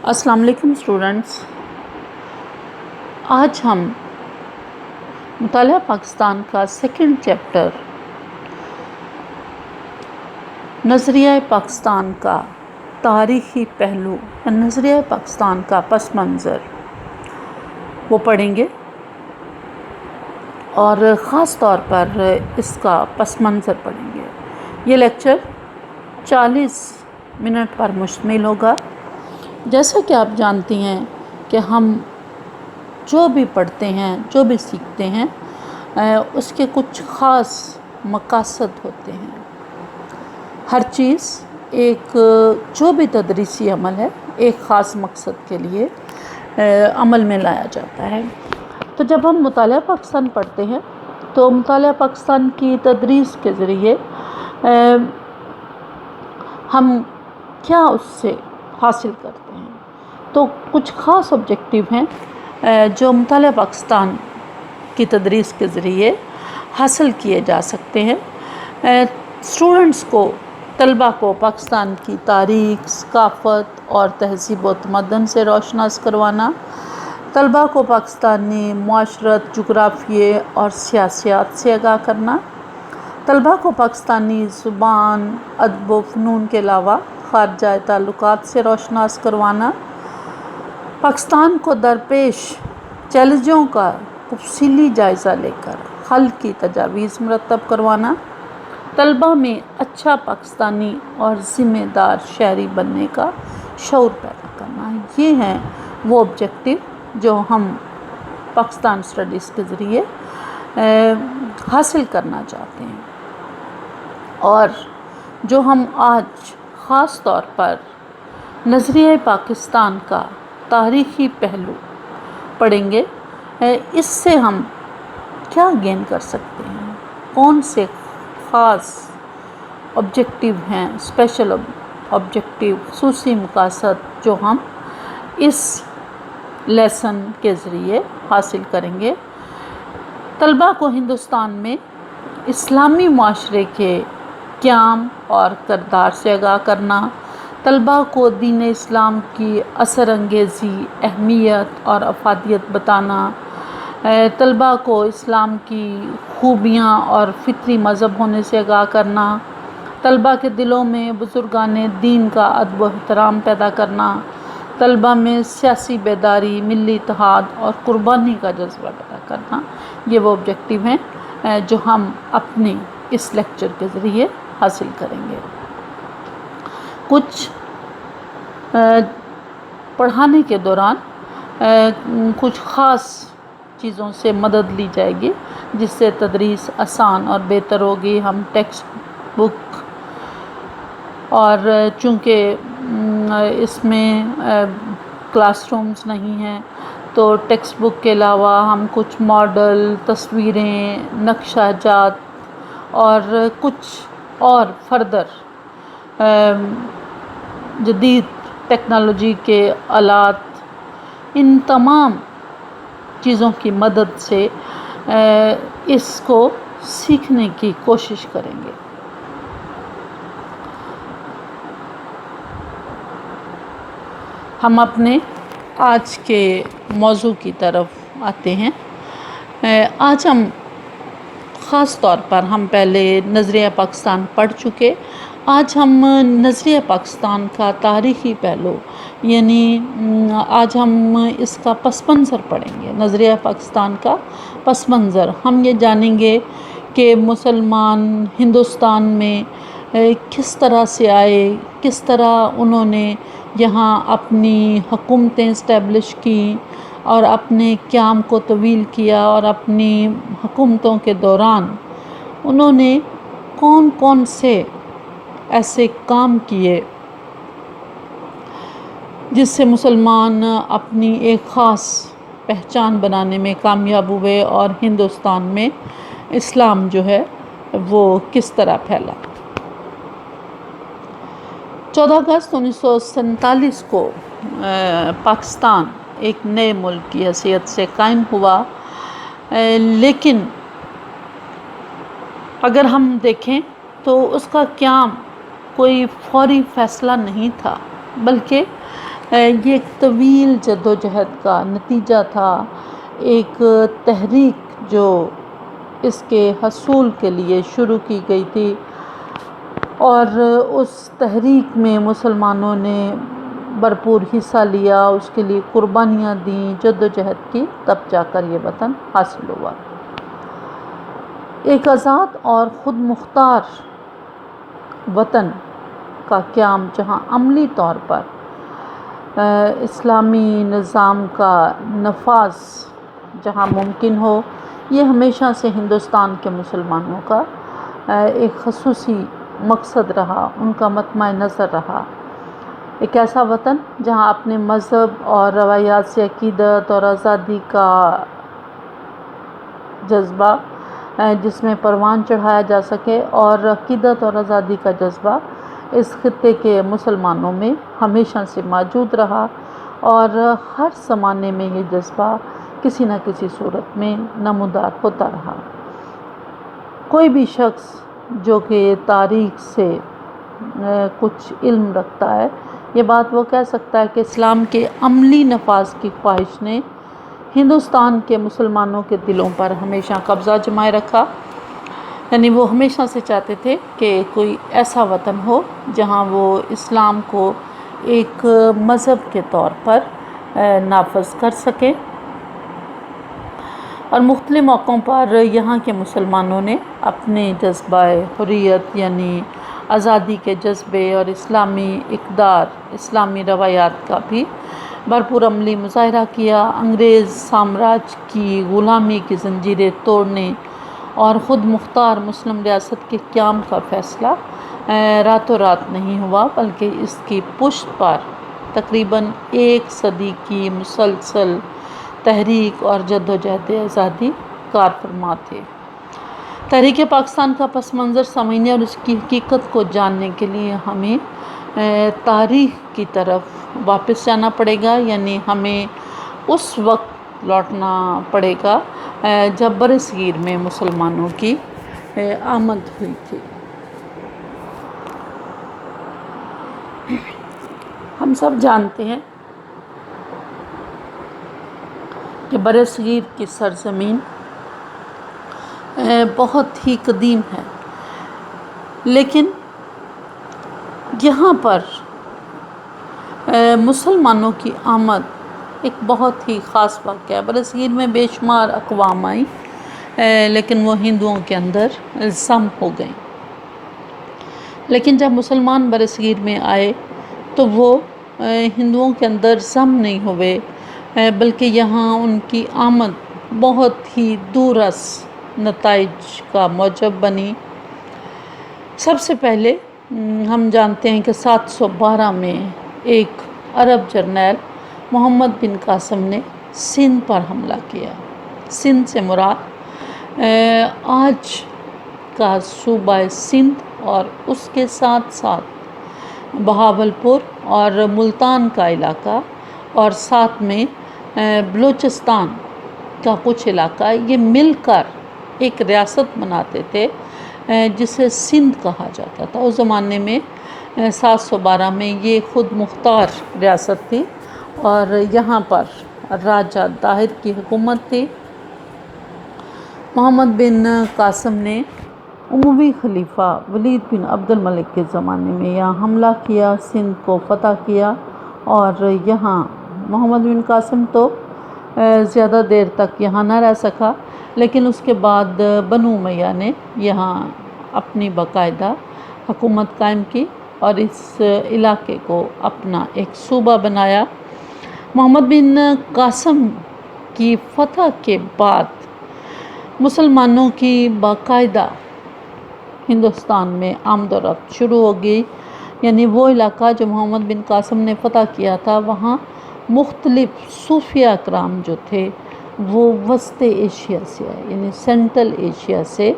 السلام علیکم اسٹوڈنٹس، آج ہم مطالعہ پاکستان کا سیکنڈ چیپٹر نظریہ پاکستان کا تاریخی پہلو، نظریہ پاکستان کا پس منظر وہ پڑھیں گے، اور خاص طور پر اس کا پس منظر پڑھیں گے۔ یہ لیکچر 40 منٹ پر مشتمل ہوگا۔ جیسا کہ آپ جانتی ہیں کہ ہم جو بھی پڑھتے ہیں، جو بھی سیکھتے ہیں، اس کے کچھ خاص مقاصد ہوتے ہیں۔ ہر چیز جو بھی تدریسی عمل ہے، ایک خاص مقصد کے لیے عمل میں لایا جاتا ہے۔ تو جب ہم مطالعہ پاکستان پڑھتے ہیں تو مطالعہ پاکستان کی تدریس کے ذریعے ہم کیا اس سے حاصل کرتے ہیں، تو کچھ خاص آبجیکٹیو ہیں جو مطالعہ پاکستان کی تدریس کے ذریعے حاصل کیے جا سکتے ہیں۔ اسٹوڈنٹس کو، طلباء کو پاکستان کی تاریخ، ثقافت اور تہذیب و تمدن سے روشناس کروانا، طلباء کو پاکستانی معاشرت، جغرافیے اور سیاسیات سے آگاہ کرنا، طلباء کو پاکستانی زبان، ادب و فنون کے علاوہ خارجہ تعلقات سے روشناس کروانا، پاکستان کو درپیش چیلنجوں کا تفصیلی جائزہ لے کر حل کی تجاویز مرتب کروانا، طلباء میں اچھا پاکستانی اور ذمہ دار شہری بننے کا شعور پیدا کرنا۔ یہ ہیں وہ آبجیکٹیو جو ہم پاکستان اسٹڈیز کے ذریعے حاصل کرنا چاہتے ہیں، اور جو ہم آج خاص طور پر نظریہ پاکستان کا تاریخی پہلو پڑھیں گے، اس سے ہم کیا گین کر سکتے ہیں، کون سے خاص آبجیکٹیو ہیں، اسپیشل آبجیکٹیو، خصوصی مقاصد جو ہم اس لیسن کے ذریعے حاصل کریں گے۔ طلباء کو ہندوستان میں اسلامی معاشرے کے قیام اور کردار سے آگاہ کرنا، طلباء کو دین اسلام کی اثر انگیزی، اہمیت اور افادیت بتانا، طلباء کو اسلام کی خوبیاں اور فطری مذہب ہونے سے آگاہ کرنا، طلباء کے دلوں میں بزرگان دین کا ادب و احترام پیدا کرنا، طلباء میں سیاسی بیداری، ملی اتحاد اور قربانی کا جذبہ پیدا کرنا۔ یہ وہ آبجیکٹیو ہیں جو ہم اپنے اس لیکچر کے ذریعے حاصل کریں گے۔ کچھ پڑھانے کے دوران کچھ خاص چیزوں سے مدد لی جائے گی جس سے تدریس آسان اور بہتر ہوگی۔ ہم ٹیکسٹ بک، اور چونکہ اس میں کلاس رومز نہیں ہیں تو ٹیکسٹ بک کے علاوہ ہم کچھ ماڈل، تصویریں، نقشہ جات اور کچھ اور فردر جدید ٹیکنالوجی کے آلات، ان تمام چیزوں کی مدد سے اس کو سیکھنے کی کوشش کریں گے۔ ہم اپنے آج کے موضوع کی طرف آتے ہیں۔ آج ہم خاص طور پر ہم پہلے نظریہ پاکستان پڑھ چکے، آج ہم نظریہ پاکستان کا تاریخی پہلو، یعنی آج ہم اس کا پس منظر پڑھیں گے۔ نظریہ پاکستان کا پس منظر ہم یہ جانیں گے کہ مسلمان ہندوستان میں کس طرح سے آئے، کس طرح انہوں نے یہاں اپنی حکومتیں اسٹیبلش کی اور اپنے قیام کو طویل کیا، اور اپنی حکومتوں کے دوران انہوں نے کون کون سے ایسے کام کیے جس سے مسلمان اپنی ایک خاص پہچان بنانے میں کامیاب ہوئے، اور ہندوستان میں اسلام جو ہے وہ کس طرح پھیلا۔ 14 اگست 1947 کو پاکستان ایک نئے ملک کی حیثیت سے قائم ہوا، لیکن اگر ہم دیکھیں تو اس کا قیام کوئی فوری فیصلہ نہیں تھا، بلکہ یہ ایک طویل جد و جہد کا نتیجہ تھا، ایک تحریک جو اس کے حصول کے لیے شروع کی گئی تھی، اور اس تحریک میں مسلمانوں نے بھرپور حصہ لیا، اس کے لیے قربانیاں دیں، جد و جہد کی، تب جا کر یہ وطن حاصل ہوا۔ ایک آزاد اور خود مختار وطن کا قیام، جہاں عملی طور پر اسلامی نظام کا نفاذ جہاں ممکن ہو، یہ ہمیشہ سے ہندوستان کے مسلمانوں کا ایک خصوصی مقصد رہا، ان کا مطمع نظر رہا۔ ایک ایسا وطن جہاں اپنے مذہب اور روایات سے عقیدت اور آزادی کا جذبہ، جس میں پروان چڑھایا جا سکے، اور عقیدت اور آزادی کا جذبہ اس خطے کے مسلمانوں میں ہمیشہ سے موجود رہا، اور ہر زمانے میں یہ جذبہ کسی نہ کسی صورت میں نمودار ہوتا رہا۔ کوئی بھی شخص جو کہ تاریخ سے کچھ علم رکھتا ہے، یہ بات وہ کہہ سکتا ہے کہ اسلام کے عملی نفاذ کی خواہش نے ہندوستان کے مسلمانوں کے دلوں پر ہمیشہ قبضہ جمائے رکھا، یعنی وہ ہمیشہ سے چاہتے تھے کہ کوئی ایسا وطن ہو جہاں وہ اسلام کو ایک مذہب کے طور پر نافذ کر سکے، اور مختلف موقعوں پر یہاں کے مسلمانوں نے اپنے جذبہ حریت، یعنی آزادی کے جذبے اور اسلامی اقدار، اسلامی روایات کا بھی بھرپور عملی مظاہرہ کیا۔ انگریز سامراج کی غلامی کی زنجیریں توڑنے اور خود مختار مسلم ریاست کے قیام کا فیصلہ راتوں رات نہیں ہوا، بلکہ اس کی پشت پر تقریباً ایک صدی کی مسلسل تحریک اور جد و جہد آزادی کار فرما تھے۔ تحریک پاکستان کا پس منظر سمجھنے اور اس کی حقیقت کو جاننے کے لیے ہمیں تاریخ کی طرف واپس جانا پڑے گا، یعنی ہمیں اس وقت لوٹنا پڑے گا جب برصغیر میں مسلمانوں کی آمد ہوئی تھی۔ ہم سب جانتے ہیں کہ برصغیر کی سرزمین بہت ہی قدیم ہے، لیکن یہاں پر مسلمانوں کی آمد ایک بہت ہی خاص واقعہ ہے۔ برصغیر میں بے شمار اقوام آئیں، لیکن وہ ہندوؤں کے اندر ضم ہو گئیں، لیکن جب مسلمان برصغیر میں آئے تو وہ ہندوؤں کے اندر ضم نہیں ہوئے، بلکہ یہاں ان کی آمد بہت ہی دورس نتائج کا موجب بنی۔ سب سے پہلے ہم جانتے ہیں کہ 712 میں ایک عرب جرنیل محمد بن قاسم نے سندھ پر حملہ کیا۔ سندھ سے مراد آج کا صوبہ سندھ اور اس کے ساتھ ساتھ بہاولپور اور ملتان کا علاقہ، اور ساتھ میں بلوچستان کا کچھ علاقہ، یہ مل کر ایک ریاست بناتے تھے جسے سندھ کہا جاتا تھا۔ اس زمانے میں 712 میں یہ خود مختار ریاست تھی، اور یہاں پر راجہ طاہر کی حکومت تھی۔ محمد بن قاسم نے اموی خلیفہ ولید بن عبد الملک کے زمانے میں یہاں حملہ کیا، سندھ کو فتح کیا، اور یہاں محمد بن قاسم تو زیادہ دیر تک یہاں نہ رہ سکا، لیکن اس کے بعد بنو امیہ نے یہاں اپنی باقاعدہ حکومت قائم کی اور اس علاقے کو اپنا ایک صوبہ بنایا۔ محمد بن قاسم کی فتح کے بعد مسلمانوں کی باقاعدہ ہندوستان میں آمد و رفت شروع ہو گئی، یعنی وہ علاقہ جو محمد بن قاسم نے فتح کیا تھا، وہاں مختلف صوفیہ اکرام جو تھے وہ وسط ایشیا سے آئے، یعنی سینٹرل ایشیا سے،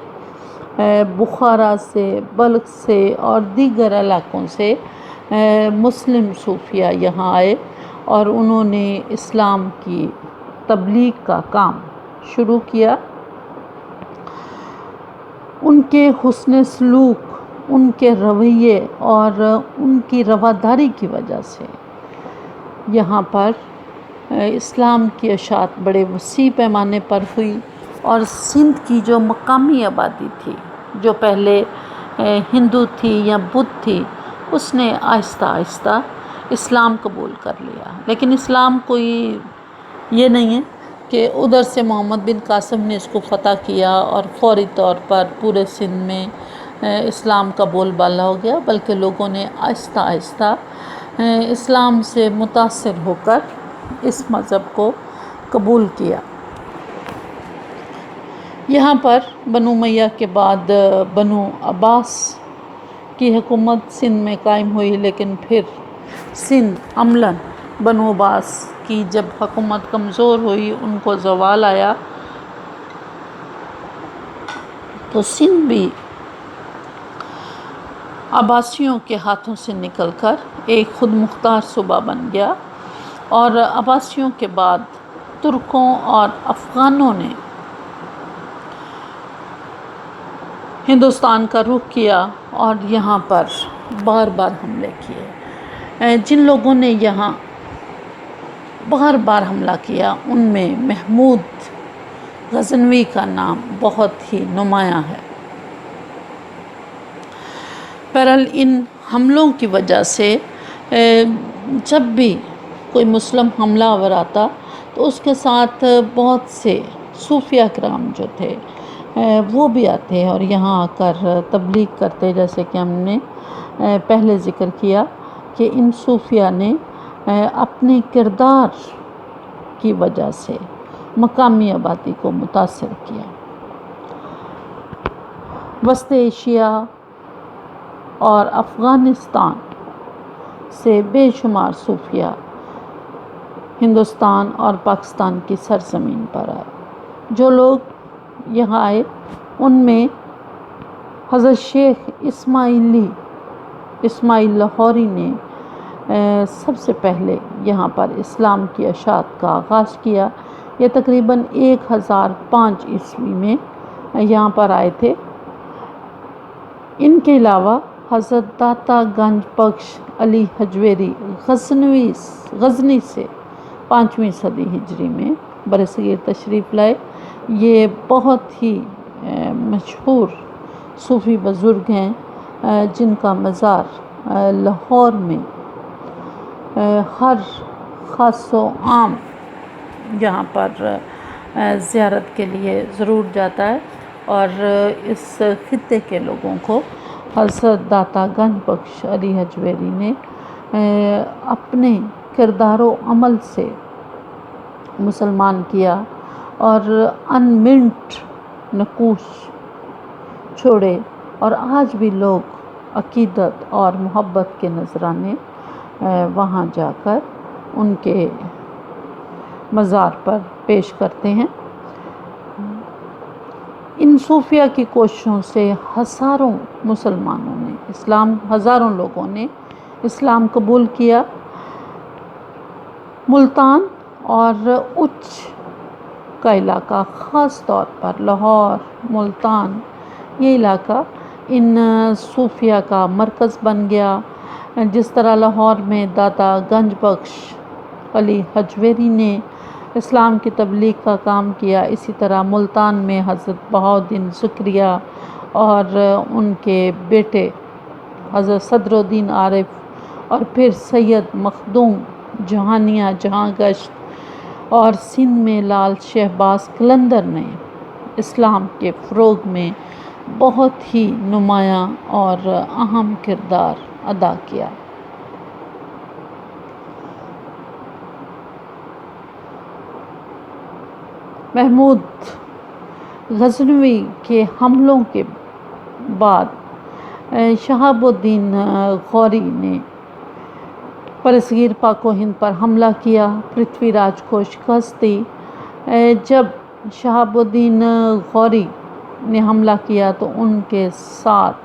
بخارا سے، بلخ سے اور دیگر علاقوں سے مسلم صوفیہ یہاں آئے، اور انہوں نے اسلام کی تبلیغ کا کام شروع کیا۔ ان کے حسن سلوک، ان کے رویے اور ان کی رواداری کی وجہ سے یہاں پر اسلام کی اشاعت بڑے وسیع پیمانے پر ہوئی، اور سندھ کی جو مقامی آبادی تھی، جو پہلے ہندو تھی یا بدھ تھی، اس نے آہستہ آہستہ اسلام قبول کر لیا۔ لیکن اسلام کوئی یہ نہیں ہے کہ ادھر سے محمد بن قاسم نے اس کو فتح کیا اور فوری طور پر پورے سندھ میں اسلام کا بول بالا ہو گیا، بلکہ لوگوں نے آہستہ آہستہ اسلام سے متاثر ہو کر اس مذہب کو قبول کیا۔ یہاں پر بنو امیہ کے بعد بنو عباس کی حکومت سندھ میں قائم ہوئی، لیکن پھر سندھ عملاً بنو عباس کی جب حکومت کمزور ہوئی، ان کو زوال آیا، تو سندھ بھی عباسیوں کے ہاتھوں سے نکل کر ایک خود مختار صوبہ بن گیا، اور عباسیوں کے بعد ترکوں اور افغانوں نے ہندوستان کا رخ کیا اور یہاں پر بار بار حملے کیے۔ جن لوگوں نے یہاں بار بار حملہ کیا ان میں محمود غزنوی کا نام بہت ہی نمایاں ہے۔ بہرحال ان حملوں کی وجہ سے جب بھی کوئی مسلم حملہ آور آتا تو اس کے ساتھ بہت سے صوفیہ کرام جو تھے وہ بھی آتے اور یہاں آ کر تبلیغ کرتے، جیسے کہ ہم نے پہلے ذکر کیا کہ ان صوفیہ نے اپنے کردار کی وجہ سے مقامی آبادی کو متاثر کیا۔ وسط ایشیا اور افغانستان سے بے شمار صوفیہ ہندوستان اور پاکستان کی سرزمین پر آئے۔ جو لوگ یہاں آئے ان میں حضرت شیخ اسماعیل لاہوری نے سب سے پہلے یہاں پر اسلام کی اشاعت کا آغاز کیا۔ یہ تقریباً 1005 عیسوی میں یہاں پر آئے تھے۔ ان کے علاوہ حضرت داتا گنج بخش علی حجویری غزنی سے 5ویں صدی ہجری میں برصغیر تشریف لائے۔ یہ بہت ہی مشہور صوفی بزرگ ہیں جن کا مزار لاہور میں ہر خاص و عام یہاں پر زیارت کے لیے ضرور جاتا ہے، اور اس خطے کے لوگوں کو حضرت داتا گنج بخش علی حجویری نے اپنے کردار و عمل سے مسلمان کیا اور انمنٹ نقوش چھوڑے، اور آج بھی لوگ عقیدت اور محبت کے نذرانے وہاں جا کر ان کے مزار پر پیش کرتے ہیں۔ ان صوفیہ کی کوششوں سے ہزاروں لوگوں نے اسلام قبول کیا۔ ملتان اور اچ کا علاقہ، خاص طور پر لاہور، ملتان، یہ علاقہ ان صوفیہ کا مرکز بن گیا۔ جس طرح لاہور میں داتا گنج بخش علی حجویری نے اسلام کی تبلیغ کا کام کیا، اسی طرح ملتان میں حضرت بہاؤالدین زکریا اور ان کے بیٹے حضرت صدر الدین عارف، اور پھر سید مخدوم جہانیہ جہاں گشت اور سندھ میں لال شہباز قلندر نے اسلام کے فروغ میں بہت ہی نمایاں اور اہم کردار ادا کیا۔ محمود غزنوی کے حملوں کے بعد شہاب الدین غوری نے برصغیر پاک و ہند پر حملہ کیا، پرتھوی راج کو شکست دی۔ جب شہاب الدین غوری نے حملہ کیا تو ان کے ساتھ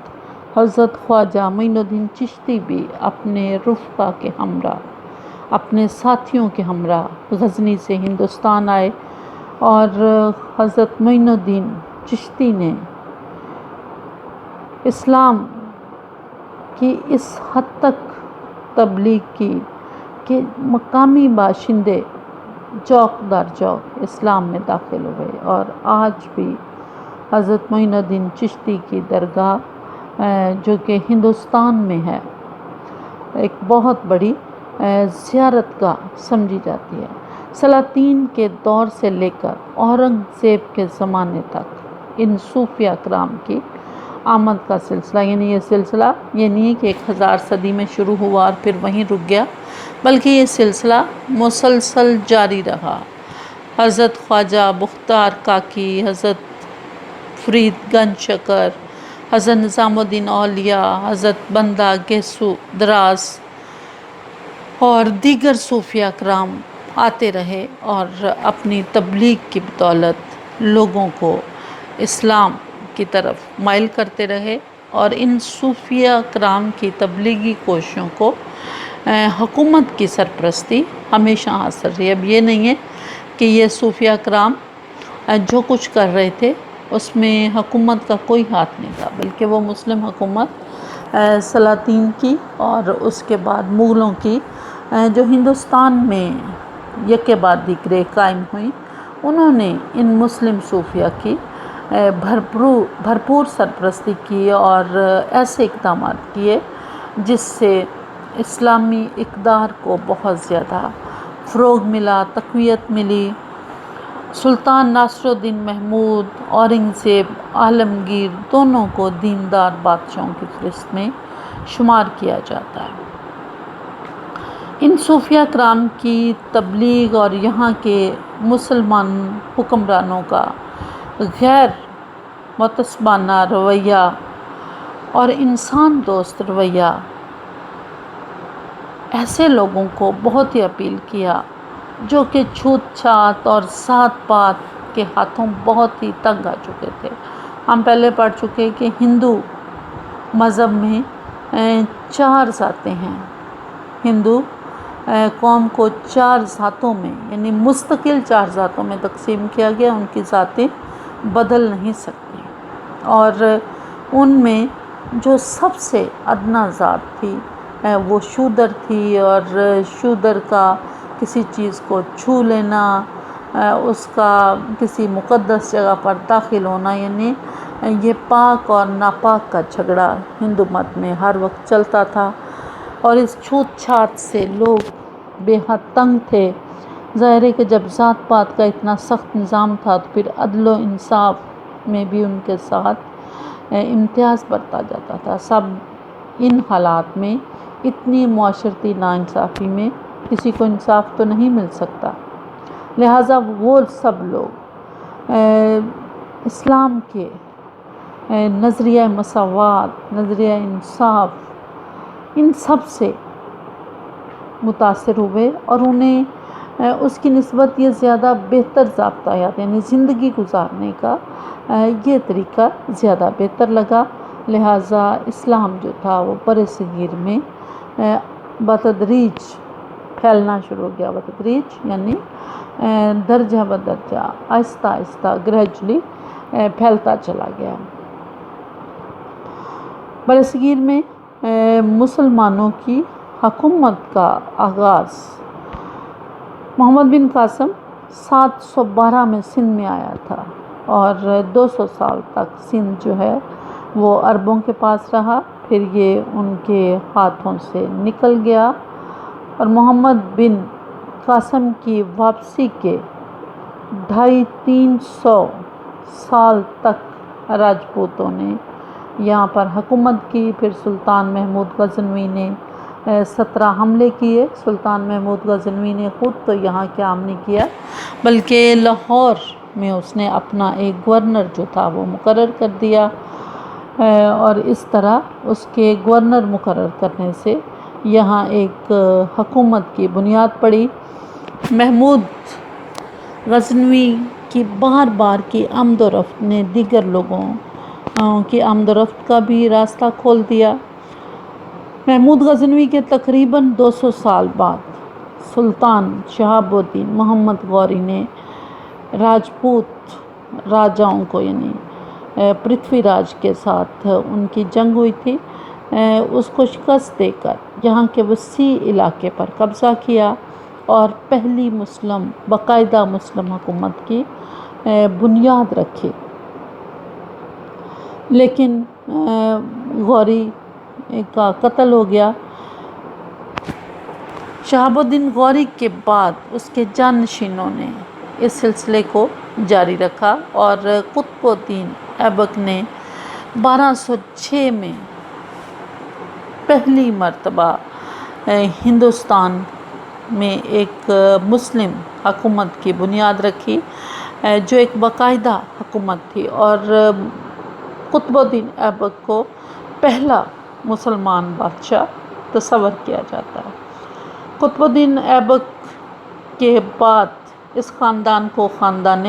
حضرت خواجہ معین الدین چشتی بھی اپنے رفقا کے ہمراہ، اپنے ساتھیوں کے ہمراہ غزنی سے ہندوستان آئے، اور حضرت معین الدین چشتی نے اسلام کی اس حد تک تبلیغ کی کہ مقامی باشندے چوک در چوک اسلام میں داخل ہوئے، اور آج بھی حضرت معین الدین چشتی کی درگاہ جو کہ ہندوستان میں ہے، ایک بہت بڑی زیارت گاہ سمجھی جاتی ہے۔ سلاطین کے دور سے لے کر اورنگزیب کے زمانے تک ان صوفیہ کرام کی آمد کا سلسلہ، یعنی یہ سلسلہ یہ نہیں کہ 1000 صدی میں شروع ہوا اور پھر وہیں رک گیا، بلکہ یہ سلسلہ مسلسل جاری رہا۔ حضرت خواجہ بختیار کاکی، حضرت فرید گنج شکر، حضرت نظام الدین اولیاء، حضرت بندہ گیسو دراز اور دیگر صوفیہ کرام آتے رہے اور اپنی تبلیغ کی بدولت لوگوں کو اسلام کی طرف مائل کرتے رہے، اور ان صوفیہ کرام کی تبلیغی کوششوں کو حکومت کی سرپرستی ہمیشہ حاصل رہی۔ اب یہ نہیں ہے کہ یہ صوفیہ کرام جو کچھ کر رہے تھے اس میں حکومت کا کوئی ہاتھ نہیں تھا، بلکہ وہ مسلم حکومت سلاطین کی اور اس کے بعد مغلوں کی جو ہندوستان میں یکے بعد دیگرے قائم ہوئیں، انہوں نے ان مسلم صوفیہ کی بھرپور سرپرستی کی اور ایسے اقدامات کیے جس سے اسلامی اقدار کو بہت زیادہ فروغ ملا، تقویت ملی۔ سلطان ناصر الدین محمود، اورنگزیب، عالمگیر دونوں کو دیندار بادشاہوں کی فہرست میں شمار کیا جاتا ہے۔ ان صوفیہ کرام کی تبلیغ اور یہاں کے مسلمان حکمرانوں کا غیر متعصبانہ رویہ اور انسان دوست رویہ ایسے لوگوں کو بہت ہی اپیل کیا جو کہ چھوت چھات اور ذات پات کے ہاتھوں بہت ہی تنگ آ چکے تھے۔ ہم پہلے پڑھ چکے کہ ہندو مذہب میں 4 ذاتیں ہیں۔ ہندو قوم کو 4 ذاتوں میں، یعنی مستقل 4 ذاتوں میں تقسیم کیا گیا، ان کی ذاتیں بدل نہیں سکتی، اور ان میں جو سب سے ادنا ذات تھی وہ شودر تھی، اور شودر کا کسی چیز کو چھو لینا، اس کا کسی مقدس جگہ پر داخل ہونا، یعنی یہ پاک اور ناپاک کا جھگڑا ہندو مت میں ہر وقت چلتا تھا، اور اس چھوت چھات سے لوگ بے حد تنگ تھے۔ ظاہر ہے کہ جب ذات پات کا اتنا سخت نظام تھا تو پھر عدل و انصاف میں بھی ان کے ساتھ امتیاز برتا جاتا تھا۔ سب ان حالات میں اتنی معاشرتی ناانصافی میں کسی کو انصاف تو نہیں مل سکتا، لہٰذا وہ سب لوگ اسلام کے نظریہ مساوات، نظریہ انصاف، ان سب سے متاثر ہوئے، اور انہیں اس کی نسبت یہ زیادہ بہتر ضابطہ حیات، یعنی زندگی گزارنے کا یہ طریقہ زیادہ بہتر لگا، لہٰذا اسلام جو تھا وہ برصغیر میں بتدریج پھیلنا شروع ہو گیا۔ بتدریج یعنی درجہ بدرجہ، آہستہ آہستہ، گریجولی پھیلتا چلا گیا۔ برصغیر میں مسلمانوں کی حکومت کا آغاز محمد بن قاسم 712 میں سندھ میں آیا تھا، اور 200 سال تک سندھ جو ہے وہ عربوں کے پاس رہا، پھر یہ ان کے ہاتھوں سے نکل گیا، اور محمد بن قاسم کی واپسی کے 250-300 سال تک راجپوتوں نے یہاں پر حکومت کی۔ پھر سلطان محمود غزنوی نے 17 حملے کیے۔ سلطان محمود غزنوی نے خود تو یہاں قیام نہیں کیا، بلکہ لاہور میں اس نے اپنا ایک گورنر جو تھا وہ مقرر کر دیا، اور اس طرح اس کے گورنر مقرر کرنے سے یہاں ایک حکومت کی بنیاد پڑی۔ محمود غزنوی کی بار بار کی آمد و رفت نے دیگر لوگوں کی آمد و رفت کا بھی راستہ کھول دیا۔ محمود غزنوی کے تقریباً 200 سال بعد سلطان شہاب الدین محمد غوری نے راجپوت راجاؤں کو، یعنی پرتھوی راج کے ساتھ ان کی جنگ ہوئی تھی، اس کو شکست دے کر یہاں کے وسیع علاقے پر قبضہ کیا اور پہلی باقاعدہ مسلم حکومت کی بنیاد رکھی۔ لیکن غوری کا قتل ہو گیا۔ شہاب الدین غوری کے بعد اس کے جانشینوں نے اس سلسلے کو جاری رکھا اور قطب الدین ایبک نے 1206 میں پہلی مرتبہ ہندوستان میں ایک مسلم حکومت کی بنیاد رکھی جو ایک باقاعدہ حکومت تھی، اور قطب الدین ایبک کو پہلا مسلمان بادشاہ تصور کیا جاتا ہے۔ قطب الدین ایبک کے بعد اس خاندان کو خاندان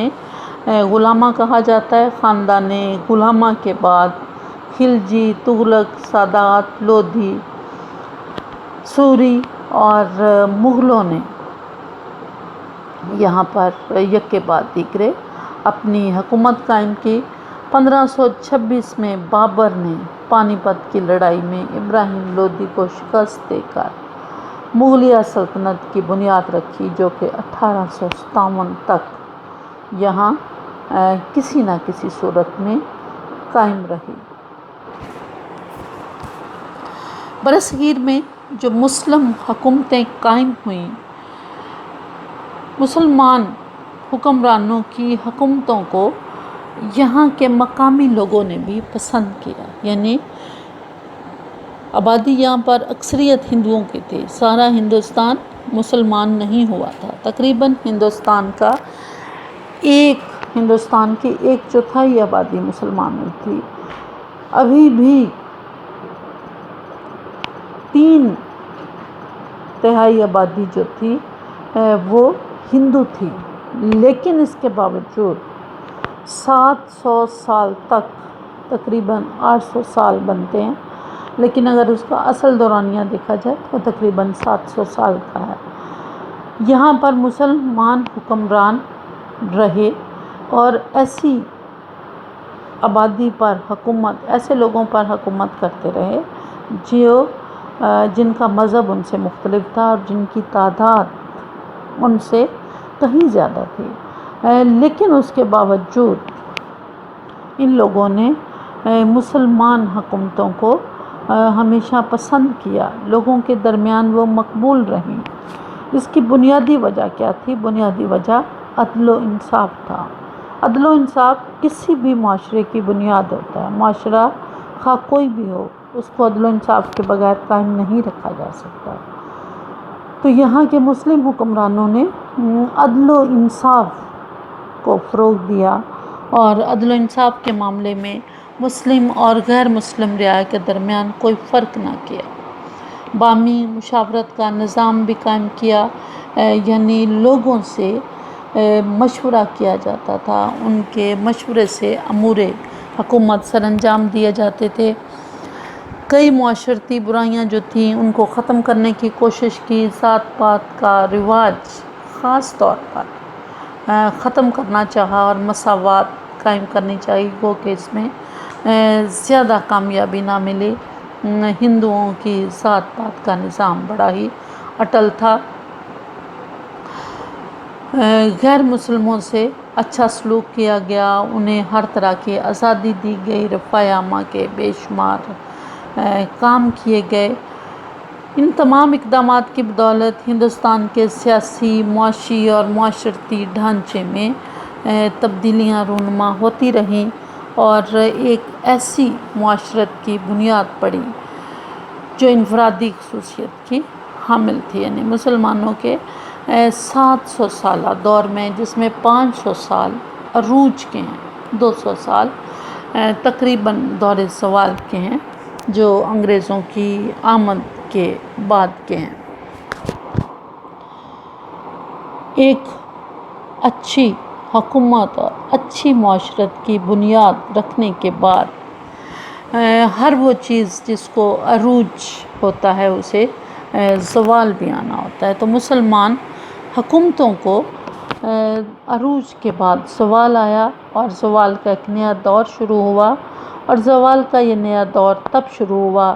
غلامہ کہا جاتا ہے۔ خاندان غلامہ کے بعد خلجی، تغلق، سادات، لودھی، سوری اور مغلوں نے یہاں پر یک کے بعد دیگرے اپنی حکومت قائم کی۔ 1526 میں بابر نے پانی پت کی لڑائی میں ابراہیم لودھی کو شکست دے کر مغلیہ سلطنت کی بنیاد رکھی، جو کہ 1857 تک یہاں کسی نہ کسی صورت میں قائم رہی۔ برصغیر میں جو مسلم حکومتیں قائم ہوئیں، مسلمان حکمرانوں کی حکومتوں کو یہاں کے مقامی لوگوں نے بھی پسند کیا، یعنی آبادی یہاں پر اکثریت ہندوؤں کی تھی، سارا ہندوستان مسلمان نہیں ہوا تھا، تقریباً ہندوستان کی 1/4 آبادی مسلمانوں تھی۔ ابھی بھی 3/3 آبادی جو تھی وہ ہندو تھی، لیکن اس کے باوجود 700 سال تک، تقریباً 800 سال بنتے ہیں، لیکن اگر اس کا اصل دورانیہ دیکھا جائے تو تقریباً 700 سال کا ہے۔ یہاں پر مسلمان حکمران رہے اور ایسی آبادی پر ایسے لوگوں پر حکومت کرتے رہے جن کا مذہب ان سے مختلف تھا اور جن کی تعداد ان سے کہیں زیادہ تھی، لیکن اس کے باوجود ان لوگوں نے مسلمان حکومتوں کو ہمیشہ پسند کیا، لوگوں کے درمیان وہ مقبول رہیں۔ اس کی بنیادی وجہ کیا تھی؟ بنیادی وجہ عدل و انصاف تھا۔ عدل و انصاف کسی بھی معاشرے کی بنیاد ہوتا ہے۔ معاشرہ خواہ کوئی بھی ہو، اس کو عدل و انصاف کے بغیر قائم نہیں رکھا جا سکتا۔ تو یہاں کے مسلم حکمرانوں نے عدل و انصاف کو فروغ دیا اور عدل و انصاف کے معاملے میں مسلم اور غیر مسلم رعایا کے درمیان کوئی فرق نہ کیا۔ باہمی مشاورت کا نظام بھی قائم کیا، یعنی لوگوں سے مشورہ کیا جاتا تھا، ان کے مشورے سے امور حکومت سر انجام دیے جاتے تھے۔ کئی معاشرتی برائیاں جو تھیں ان کو ختم کرنے کی کوشش کی، ذات پات کا رواج خاص طور پر ختم کرنا چاہا اور مساوات قائم کرنی چاہیے، وہ کہ اس میں زیادہ کامیابی نہ ملی۔ ہندوؤں کی ذات پات کا نظام بڑا ہی اٹل تھا۔ غیر مسلموں سے اچھا سلوک کیا گیا، انہیں ہر طرح کی آزادی دی گئی، رفاہ عامہ کے بے شمار کام کیے گئے۔ ان تمام اقدامات کی بدولت ہندوستان کے سیاسی، معاشی اور معاشرتی ڈھانچے میں تبدیلیاں رونما ہوتی رہیں اور ایک ایسی معاشرت کی بنیاد پڑی جو انفرادی خصوصیت کی حامل تھی، یعنی مسلمانوں کے 700 سالہ دور میں، جس میں 500 سال عروج کے ہیں، 200 سال تقریباً دور زوال کے ہیں، جو انگریزوں کی آمد کے بعد کے ہیں۔ ایک اچھی حکومت اور اچھی معاشرت کی بنیاد رکھنے کے بعد ہر وہ چیز جس کو عروج ہوتا ہے اسے زوال بھی آنا ہوتا ہے۔ تو مسلمان حکومتوں کو عروج کے بعد زوال آیا اور زوال کا ایک نیا دور شروع ہوا، اور زوال کا یہ نیا دور تب شروع ہوا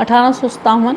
1857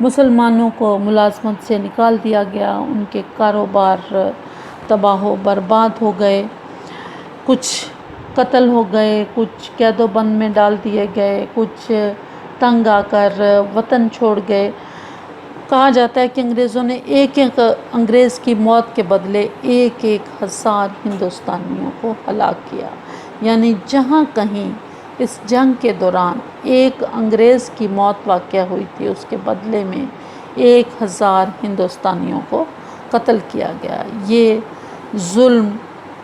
مسلمانوں کو ملازمت سے نکال دیا گیا، ان کے کاروبار تباہ و برباد ہو گئے، کچھ قتل ہو گئے، کچھ قید و بند میں ڈال دیے گئے، کچھ تنگ آ کر وطن چھوڑ گئے۔ کہا جاتا ہے کہ انگریزوں نے ایک انگریز کی موت کے بدلے 1,000 ہندوستانیوں کو ہلاک کیا، یعنی جہاں کہیں اس جنگ کے دوران ایک انگریز کی موت واقع ہوئی تھی، اس کے بدلے میں 1,000 ہندوستانیوں کو قتل کیا گیا۔ یہ ظلم،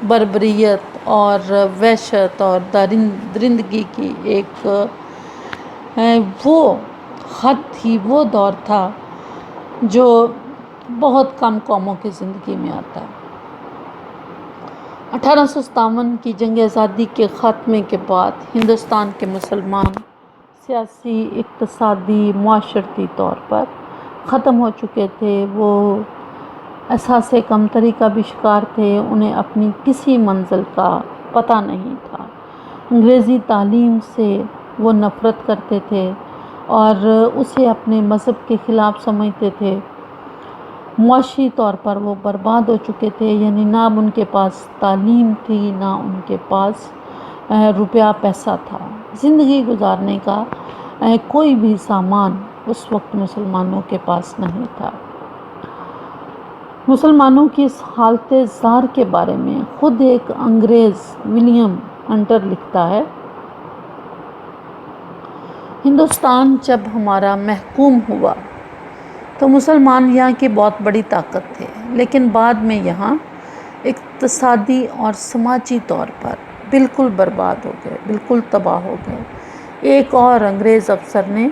بربریت اور وحشت اور درندگی کی ایک وہ حد تھی، وہ دور تھا جو بہت کم قوموں کی زندگی میں آتا ہے۔ 1857 کی جنگ آزادی کے خاتمے کے بعد ہندوستان کے مسلمان سیاسی، اقتصادی، معاشرتی طور پر ختم ہو چکے تھے۔ وہ احساس کمتری کا بھی شکار تھے، انہیں اپنی کسی منزل کا پتہ نہیں تھا۔ انگریزی تعلیم سے وہ نفرت کرتے تھے اور اسے اپنے مذہب کے خلاف سمجھتے تھے۔ معاشی طور پر وہ برباد ہو چکے تھے، یعنی نہ ان کے پاس تعلیم تھی، نہ ان کے پاس روپیہ پیسہ تھا۔ زندگی گزارنے کا کوئی بھی سامان اس وقت مسلمانوں کے پاس نہیں تھا۔ مسلمانوں کی اس حالت زار کے بارے میں خود ایک انگریز ولیم ہنٹر لکھتا ہے، ہندوستان جب ہمارا محکوم ہوا تو مسلمان یہاں کی بہت بڑی طاقت تھے، لیکن بعد میں یہاں اقتصادی اور سماجی طور پر بالکل برباد ہو گئے، بالکل تباہ ہو گئے۔ ایک اور انگریز افسر نے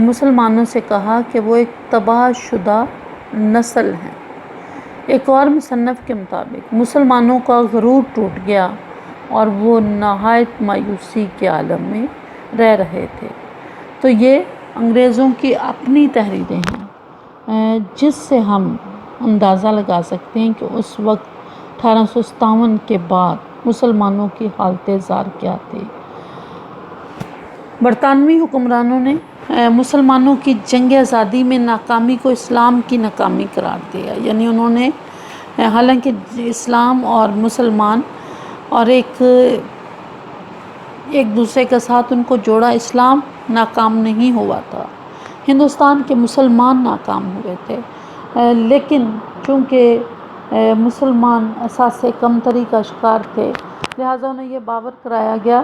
مسلمانوں سے کہا کہ وہ ایک تباہ شدہ نسل ہیں۔ ایک اور مصنف کے مطابق مسلمانوں کا غرور ٹوٹ گیا اور وہ نہایت مایوسی کے عالم میں رہ رہے تھے۔ تو یہ انگریزوں کی اپنی تحریریں ہیں، جس سے ہم اندازہ لگا سکتے ہیں کہ اس وقت 1857 کے بعد مسلمانوں کی حالت زار کیا تھی۔ برطانوی حکمرانوں نے مسلمانوں کی جنگ آزادی میں ناکامی کو اسلام کی ناکامی قرار دیا، یعنی انہوں نے حالانکہ اسلام اور مسلمان اور ایک دوسرے کے ساتھ ان کو جوڑا، اسلام ناکام نہیں ہوا تھا، ہندوستان کے مسلمان ناکام ہوئے تھے، لیکن چونکہ مسلمان احساس کمتری کا شکار تھے، لہٰذا انہیں یہ باور کرایا گیا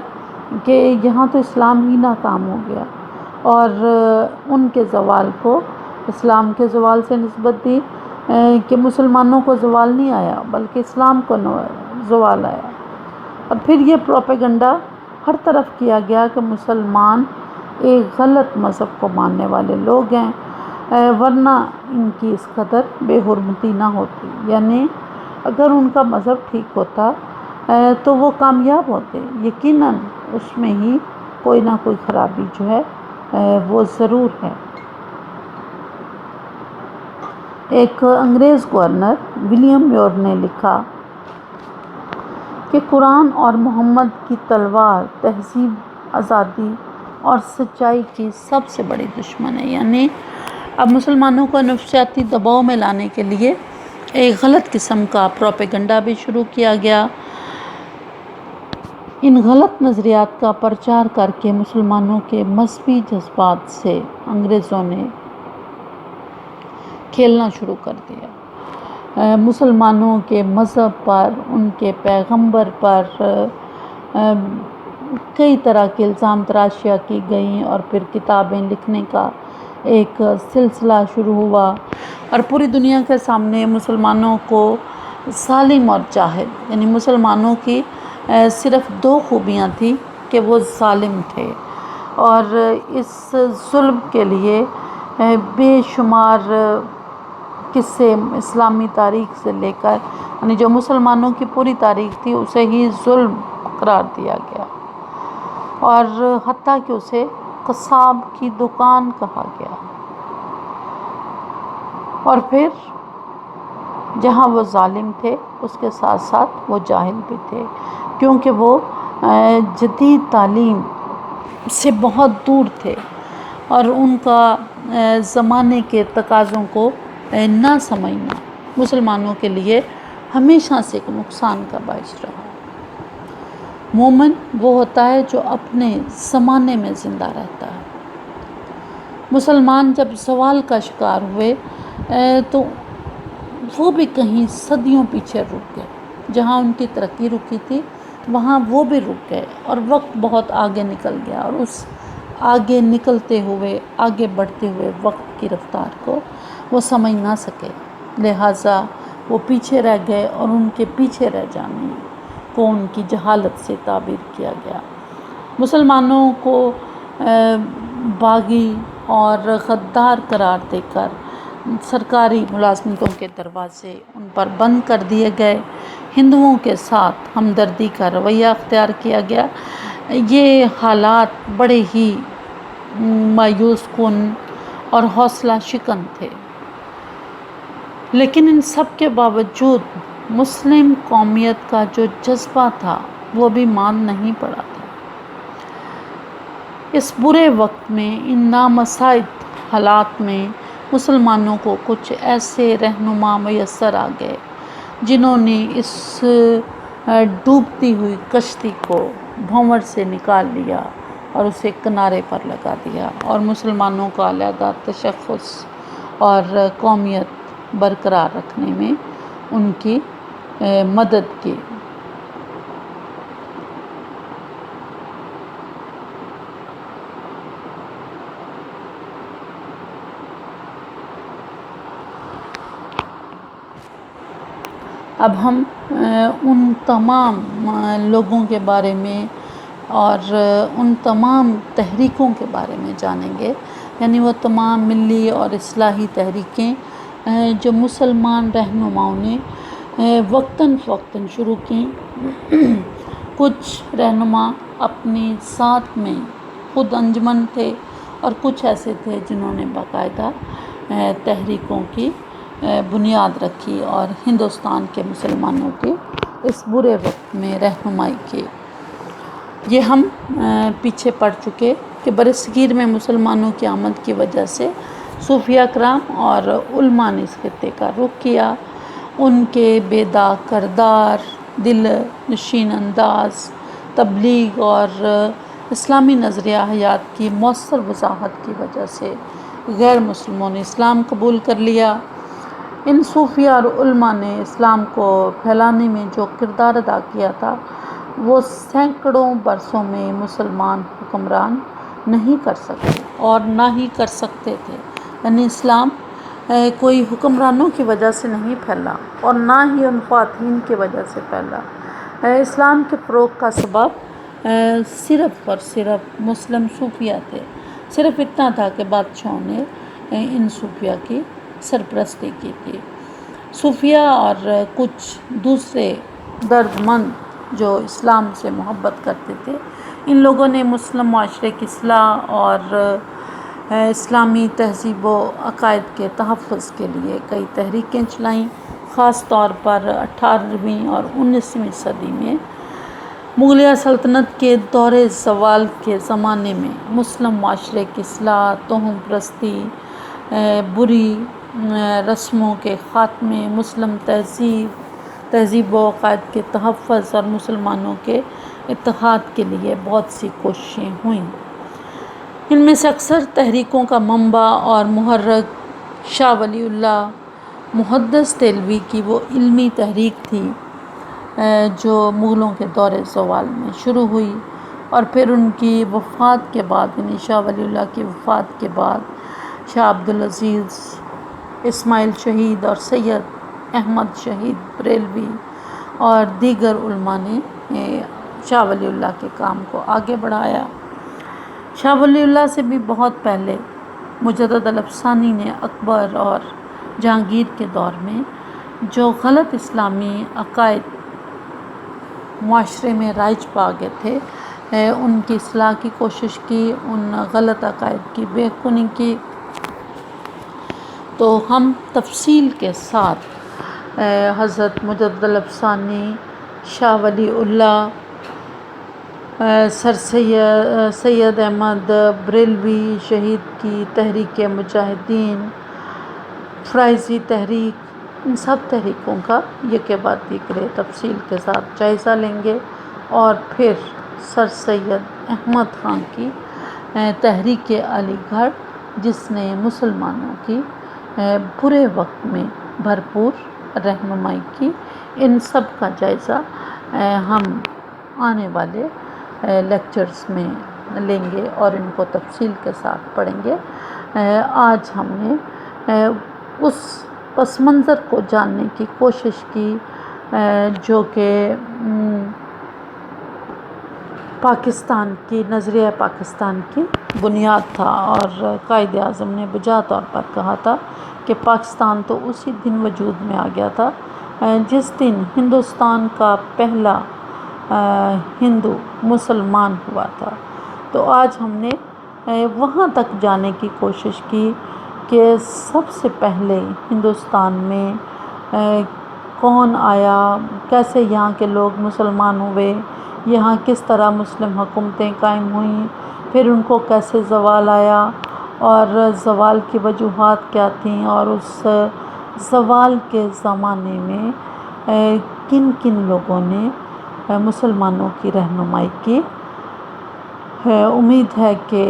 کہ یہاں تو اسلام ہی ناکام ہو گیا، اور ان کے زوال کو اسلام کے زوال سے نسبت دی کہ مسلمانوں کو زوال نہیں آیا بلکہ اسلام کو زوال آیا۔ اور پھر یہ پروپیگنڈا ہر طرف کیا گیا کہ مسلمان ایک غلط مذہب کو ماننے والے لوگ ہیں، ورنہ ان کی اس قدر بے حرمتی نہ ہوتی، یعنی اگر ان کا مذہب ٹھیک ہوتا تو وہ کامیاب ہوتے، یقیناً اس میں ہی کوئی نہ کوئی خرابی جو ہے وہ ضرور ہے۔ ایک انگریز گورنر ولیم میور نے لکھا کہ قرآن اور محمد کی تلوار تہذیب، آزادی اور سچائی کی سب سے بڑی دشمن ہے، یعنی اب مسلمانوں کو نفسیاتی دباؤ میں لانے کے لیے ایک غلط قسم کا پروپیگنڈا بھی شروع کیا گیا۔ ان غلط نظریات کا پرچار کر کے مسلمانوں کے مذہبی جذبات سے انگریزوں نے کھیلنا شروع کر دیا۔ مسلمانوں کے مذہب پر، ان کے پیغمبر پر کئی طرح کے الزام تراشیاں کی گئیں، اور پھر کتابیں لکھنے کا ایک سلسلہ شروع ہوا، اور پوری دنیا کے سامنے مسلمانوں کو ظالم اور جاہل، یعنی مسلمانوں کی صرف 2 خوبیاں تھیں کہ وہ ظالم تھے، اور اس ظلم کے لیے بے شمار قصے اسلامی تاریخ سے لے کر، یعنی جو مسلمانوں کی پوری تاریخ تھی اسے ہی ظلم قرار دیا گیا، اور حتیٰ کہ اسے قصاب کی دکان کہا گیا۔ اور پھر جہاں وہ ظالم تھے اس کے ساتھ ساتھ وہ جاہل بھی تھے، کیونکہ وہ جدید تعلیم سے بہت دور تھے، اور ان کا زمانے کے تقاضوں کو نہ سمجھنا مسلمانوں کے لیے ہمیشہ سے ایک نقصان کا باعث رہا۔ مومن وہ ہوتا ہے جو اپنے زمانے میں زندہ رہتا ہے۔ مسلمان جب زوال کا شکار ہوئے تو وہ بھی کہیں صدیوں پیچھے رک گئے، جہاں ان کی ترقی رکی تھی وہاں وہ بھی رک گئے، اور وقت بہت آگے نکل گیا، اور اس آگے نکلتے ہوئے آگے بڑھتے ہوئے وقت کی رفتار کو وہ سمجھ نہ سکے، لہٰذا وہ پیچھے رہ گئے، اور ان کے پیچھے رہ جانے کو ان کی جہالت سے تعبیر کیا گیا۔ مسلمانوں کو باغی اور غدار قرار دے کر سرکاری ملازمتوں کے دروازے ان پر بند کر دیے گئے، ہندوؤں کے ساتھ ہمدردی کا رویہ اختیار کیا گیا۔ یہ حالات بڑے ہی مایوس کن اور حوصلہ شکن تھے، لیکن ان سب کے باوجود مسلم قومیت کا جو جذبہ تھا وہ بھی ماند نہیں پڑا تھا۔ اس برے وقت میں، ان نامساعد حالات میں مسلمانوں کو کچھ ایسے رہنما میسر آ گئے جنہوں نے اس ڈوبتی ہوئی کشتی کو بھنور سے نکال لیا اور اسے کنارے پر لگا دیا، اور مسلمانوں کا علیحدہ تشخص اور قومیت برقرار رکھنے میں ان کی مدد کی۔ اب ہم ان تمام لوگوں کے بارے میں اور ان تمام تحریکوں کے بارے میں جانیں گے، یعنی وہ تمام ملی اور اصلاحی تحریکیں جو مسلمان رہنماؤں نے وقتاً فوقتاً شروع کیں۔ کچھ رہنما اپنی ذات میں خود انجمن تھے، اور کچھ ایسے تھے جنہوں نے باقاعدہ تحریکوں کی بنیاد رکھی اور ہندوستان کے مسلمانوں کے اس برے وقت میں رہنمائی کی۔ یہ ہم پیچھے پڑ چکے کہ برصغیر میں مسلمانوں کی آمد کی وجہ سے صوفیہ کرام اور علماء نے اس خطے کا رخ کیا۔ ان کے بے داغ کردار، دل نشین انداز، تبلیغ اور اسلامی نظریہ حیات کی مؤثر وضاحت کی وجہ سے غیر مسلموں نے اسلام قبول کر لیا۔ ان صوفیہ اور علماء نے اسلام کو پھیلانے میں جو کردار ادا کیا تھا وہ سینکڑوں برسوں میں مسلمان حکمران نہیں کر سکے اور نہ ہی کر سکتے تھے، یعنی اسلام کوئی حکمرانوں کی وجہ سے نہیں پھیلا اور نہ ہی ان خواتین کی وجہ سے پھیلا۔ اسلام کے فروغ کا سبب صرف اور صرف مسلم صوفیہ تھے۔ صرف اتنا تھا کہ بادشاہوں نے ان صوفیہ کی سرپرستی کی تھی۔ صوفیہ اور کچھ دوسرے درد مند جو اسلام سے محبت کرتے تھے، ان لوگوں نے مسلم معاشرے کی اصلاح اور اسلامی تہذیب و عقائد کے تحفظ کے لیے کئی تحریکیں چلائیں۔ خاص طور پر 18ویں اور 19ویں صدی میں مغلیہ سلطنت کے دور زوال کے زمانے میں مسلم معاشرے کی اصلاح، توہم پرستی، بری رسموں کے خاتمے، مسلم تہذیب و عقائد کے تحفظ اور مسلمانوں کے اتحاد کے لیے بہت سی کوششیں ہوئیں۔ ان میں سے اکثر تحریکوں کا منبع اور محرک شاہ ولی اللہ محدث دہلوی کی وہ علمی تحریک تھی جو مغلوں کے دور زوال میں شروع ہوئی، اور پھر ان کی وفات کے بعد، یعنی شاہ ولی اللہ کی وفات کے بعد شاہ عبدالعزیز، اسماعیل شہید اور سید احمد شہید بریلوی اور دیگر علماء نے شاہ ولی اللہ کے کام کو آگے بڑھایا۔ شاہ ولی اللہ سے بھی بہت پہلے مجدد الافسانی نے اکبر اور جہانگیر کے دور میں جو غلط اسلامی عقائد معاشرے میں رائج پا گئے تھے ان کی اصلاح کی کوشش کی، ان غلط عقائد کی بے خونی کی۔ تو ہم تفصیل کے ساتھ حضرت مجدد الافسانی، شاہ ولی اللہ سر سید احمد بریلوی شہید کی تحریک مجاہدین، فرائضی تحریک، ان سب تحریکوں کا یک بعد دیگر تفصیل کے ساتھ جائزہ لیں گے، اور پھر سر سید احمد خان کی تحریک علی گڑھ، جس نے مسلمانوں کی برے وقت میں بھرپور رہنمائی کی، ان سب کا جائزہ ہم آنے والے لیکچرز میں لیں گے اور ان کو تفصیل کے ساتھ پڑھیں گے۔ آج ہم نے اس پس منظر کو جاننے کی کوشش کی جو کہ پاکستان کی نظریہ پاکستان کی بنیاد تھا، اور قائد اعظم نے بجا طور پر کہا تھا کہ پاکستان تو اسی دن وجود میں آ گیا تھا جس دن ہندوستان کا پہلا ہندو مسلمان ہوا تھا۔ تو آج ہم نے وہاں تک جانے کی کوشش کی کہ سب سے پہلے ہندوستان میں کون آیا، کیسے یہاں کے لوگ مسلمان ہوئے، یہاں کس طرح مسلم حکومتیں قائم ہوئیں، پھر ان کو کیسے زوال آیا، اور زوال کی وجوہات کیا تھیں، اور اس زوال کے زمانے میں کن کن لوگوں نے مسلمانوں کی رہنمائی کی۔ امید ہے کہ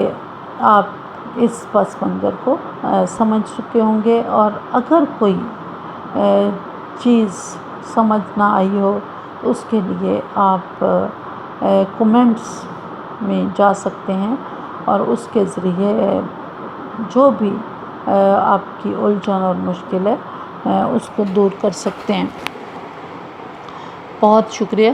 آپ اس پس منظر کو سمجھ چکے ہوں گے، اور اگر کوئی چیز سمجھ نہ آئی ہو تو اس کے لیے آپ کومنٹس میں جا سکتے ہیں، اور اس کے ذریعے جو بھی آپ کی الجھن اور مشکل ہے اس کو دور کر سکتے ہیں۔ بہت شکریہ۔